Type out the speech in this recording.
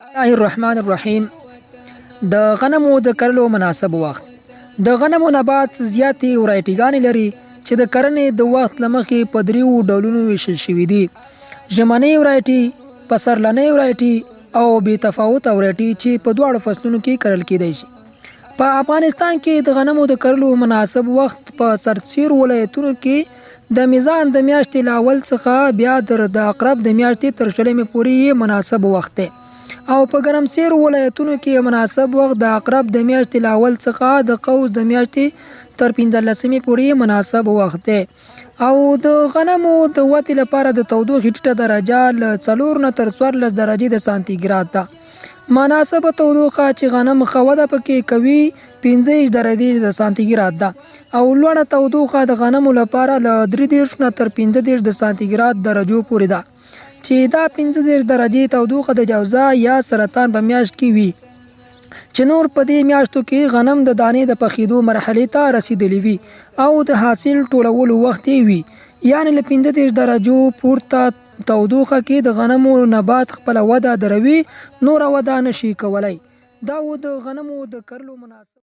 الله الرحمن الرحیم. د غنمو د کرلو مناسب وخت. د غنمو نبات زیاتې ورایټیګانې لري چې د کرنې د وخت له مخې په دریو ډولونو ویشل شوي دي: ژمنۍ ورایټي، پسرلنۍ ورایټي او بې تفاوته ورایټي چې په دواړو فصلونو کې کرل کیدای شي. په افغانستان کې د غنمو د کرلو مناسب وخت په سرتیرو ولایتونو کې د میزان د میاشتې له اول څخه بیا د عقرب د میاشتې تر شلمې پورې مناسب وخت دی، او په ګرمسیرو ولایتونو کې مناسب وخت د عقرب د میاشتې له اول څخه د قوس د میاشتې تر 15مې پورې مناسب وخت دی. او د غنمو د ودې لپاره د تودوخې ټیټه درجه له 4 نه تر 14 درجې د سانتیګراد ده. مناسبه تودوخه چې غنم ښه وده پکې کوي 15 درجې د سانتیګراد ده، او لوړه تودوخه د غنمو لپاره له 33 نه تر 35 د سانتیګراد درجو پورې ده، چې دا 15 درجې تودوخه د جوزا یا سرطان په میاشت کې وي، چې نور په دې میاشتو کې غنم د دانې د پخېدو مرحلې ته رسیدلی وي او د حاصل ټولولو وخت وي. یعنې له 15 درجو پورته تودوخه کې د غنمو نبات خپله وده دروي، نوره وده نشي کولای. دا و د غنمو د کرلو مناسب